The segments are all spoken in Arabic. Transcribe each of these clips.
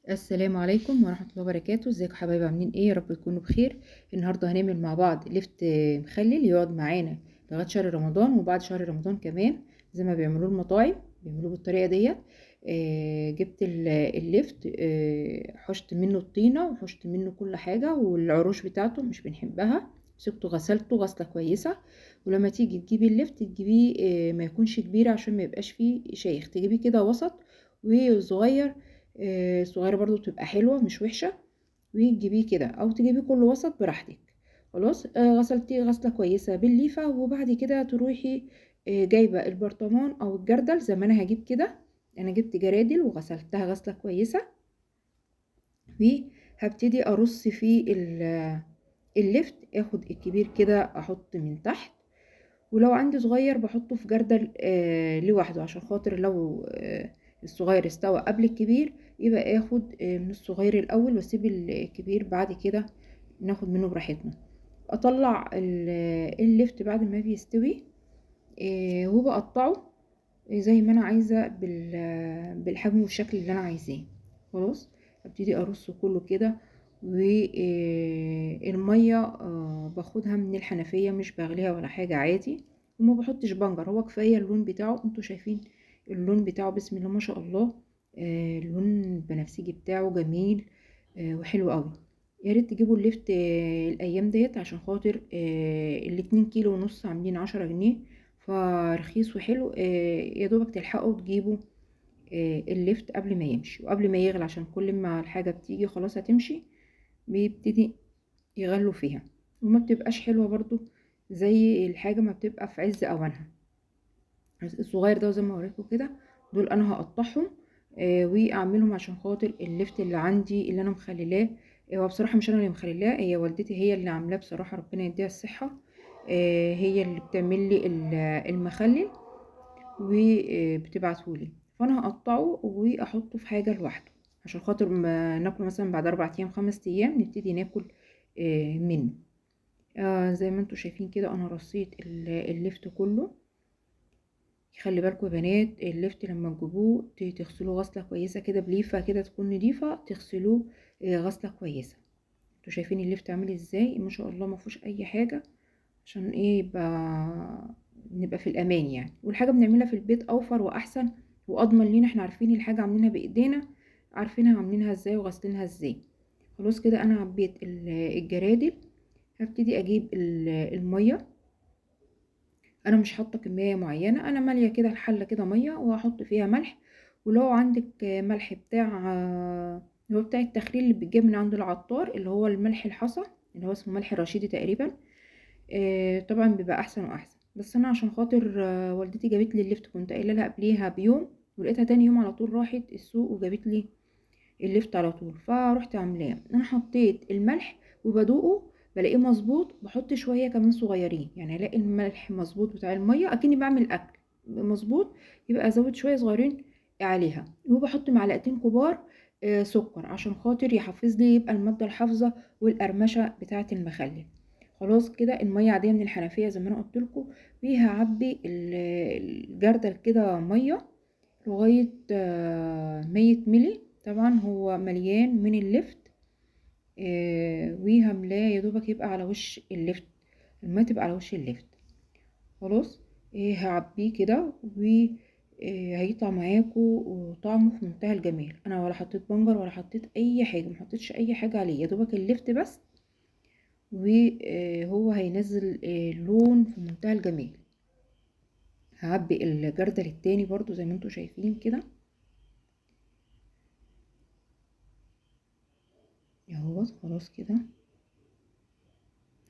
السلام عليكم ورحمة الله وبركاته. ازيكم حبايبي؟ عاملين ايه؟ يا رب تكونوا بخير. النهارده هنعمل مع بعض لفت مخلل يقعد معانا لغاية شهر رمضان وبعد شهر رمضان كمان، زي ما بيعملوه المطاعم بيعملوه بالطريقة ديت. جبت اللفت، حشت منه الطينة وحشت منه كل حاجة والعروش بتاعته مش بنحبها. مسكته غسلته غسلة كويسة. ولما تيجي تجيبي اللفت تجيبيه ما يكونش كبير عشان ما يبقاش فيه شيخ، تجيبيه كده وسط وصغير. صغيرة برضو بتبقى حلوة مش وحشة. وتجيبيه كده او تجيبيه كله وسط براحتك. خلاص، غسلتيه غسلة كويسة بالليفة، وبعد كده تروحي جايبة البرطمان او الجردل زي ما انا هجيب كده. انا جبت جرادل وغسلتها غسلة كويسة، وهبتدي ارص فيه اللفت. اخد الكبير كده احط من تحت، ولو عندي صغير بحطه في جردل لوحده عشان خاطر لو الصغير استوى قبل الكبير يبقى اخد من الصغير الاول واسيب الكبير بعد كده ناخد منه براحتنا. اطلع اللفت بعد ما بيستوي وبقطعه زي ما انا عايزه بالحجم والشكل اللي انا عايزاه. خلاص، ابتدي ارصه كله كده. والميه باخدها من الحنفيه، مش بغليها ولا حاجه، عادي. وما بحطش بنجر، هو كفايه اللون بتاعه. انتوا شايفين اللون بتاعه؟ بسم الله ما شاء الله. اللون البنفسجي بتاعه جميل وحلو قوي. يا ريت تجيبوا اللفت الايام ديت عشان خاطر ال2.5 كيلو عاملين 10 جنيه، فرخيص وحلو. يا دوبك تلحقوا تجيبوا اللفت قبل ما يمشي وقبل ما يغلى، عشان كل ما الحاجة بتيجي خلاص هتمشي بيبتدي يغلوا فيها، وما بتبقاش حلوة برضو زي الحاجة ما بتبقى في عز اوانها. الصغير ده زي ما وريتكم كده، دول انا هقطعهم واعملهم عشان خاطر اللفت اللي عندي اللي انا مخللاه. هو بصراحة مش انا اللي مخللاه، هي والدتي هي اللي عاملاه بصراحة، ربنا يديها الصحة. هي اللي بتعمل لي المخلل وبتبعتهولي، فانا هقطعه واحطه في حاجه لوحده عشان خاطر ما ناكله مثلا بعد 4 ايام 5 ايام نبتدي ناكل منه. زي ما انتوا شايفين كده انا رصيت اللفت كله. خلي بالكم يا بنات، اللفت لما تجيبوه تغسلوه غسله كويسه كده بليفه كده تكون نضيفه، تغسلوه غسله كويسه. انتوا شايفين اللفت عامل ازاي؟ ما شاء الله ما فيهوش اي حاجه، عشان ايه؟ نبقى في الامان يعني. والحاجه بنعملها في البيت اوفر واحسن واضمن لينا، احنا عارفين الحاجه عاملينها بايدينا، عارفينها عاملينها ازاي وغاسلينها ازاي. خلاص كده انا عبيت الجرادل. هبتدي اجيب الميه. انا مش حاطه كميه معينه، انا ماليه كده الحله كده ميه وهحط فيها ملح. ولو عندك ملح بتاع اللي هو بتاع التخليل اللي بيتجاب من عند العطار، اللي هو الملح الحصى اللي هو اسمه ملح رشيدي تقريبا، طبعا بيبقى احسن واحسن. بس انا عشان خاطر والدتي جابت لي اللفت، كنت قايله لها قبليها بيوم ولقيتها تاني يوم على طول راحت السوق وجابت لي اللفت على طول، فروحت عاملاه. انا حطيت الملح وبدوقه بلاقيه مظبوط، بحط شويه كمان صغيرين يعني الاقي الملح مظبوط بتاع الميه اكني بعمل اكل مظبوط، يبقى ازود شويه صغيرين عليها. وبحط معلقتين كبار سكر عشان خاطر يحفز لي، يبقى الماده الحافظه والقرمشه بتاعه المخلل. خلاص كده الميه عاديه من الحنفيه زي ما انا قلت لكم. وهعبي الجردل كده ميه لغايه 100 ملي. طبعا هو مليان من اللفت. وهملاه يا دوبك يبقى على وش اللفت، الميه تبقى على وش اللفت. خلاص، هعبيه كده وهيطلع معاكم وطعمه في منتهى الجمال. انا ولا حطيت بنجر ولا حطيت اي حاجه، ما حطيتش اي حاجه عليه، يا دوبك اللفت بس. وهو هينزل لون في منتهى الجمال. هعبي الجردل التاني برضو زي ما انتوا شايفين كده اهوت. خلاص كده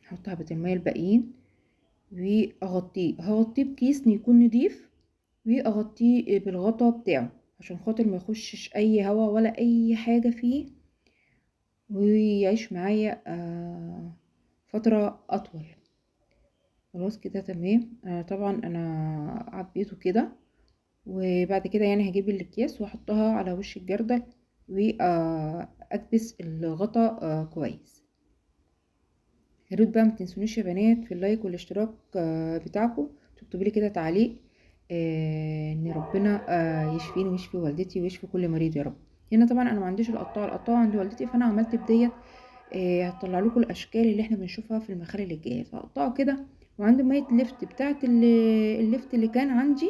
هحط حبة المية الباقيين هغطيه بكيس يكون نضيف، واغطيه بالغطا بتاعه عشان خاطر ما يخشش اي هوا ولا اي حاجة فيه، ويعيش معايا فترة اطول. خلاص كده تمام. طبعا انا عبيته كده، وبعد كده يعني هجيب الاكياس واحطها على وش الجردل واكبس الغطا كويس. يا ريت بقى متنسونيش يا بنات في اللايك والاشتراك بتاعكم، تكتبوا لي كده تعليق ان ربنا يشفيني ويشفي والدتي ويشفي كل مريض يا رب. هنا طبعا انا ما عنديش القطاعه عند والدتي، فانا عملت بديت. هطلع لكم الاشكال اللي احنا بنشوفها في المخارج الجاهز، هقطعه كده. وعندي ميه الليفت بتاعه الليفت اللي كان عندي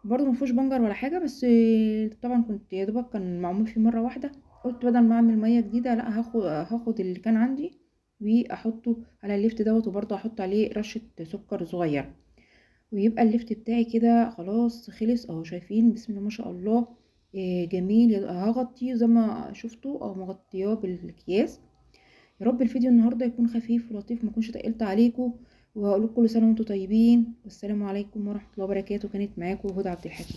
برضو ما فيهوش بنجر ولا حاجه، بس طبعا كنت يا دوبك كان معمول فيه مره واحده. قلت بدل ما اعمل ميه جديده، لا هاخد اللي كان عندي واحطه على الليفت دوت، وبرضو احط عليه رشه سكر صغير. ويبقى الليفت بتاعي كده خلاص خلص اهو، شايفين بسم الله ما شاء الله. جميل. هغطيه زي ما شفتوا او مغطياه بالاكياس. يا رب الفيديو النهارده يكون خفيف ولطيف، ما اكونش تقلت عليكم. وهقول لكم كل سنه وانتم طيبين، والسلام عليكم ورحمه الله وبركاته. كانت معاكم هدى عبد الحكيم.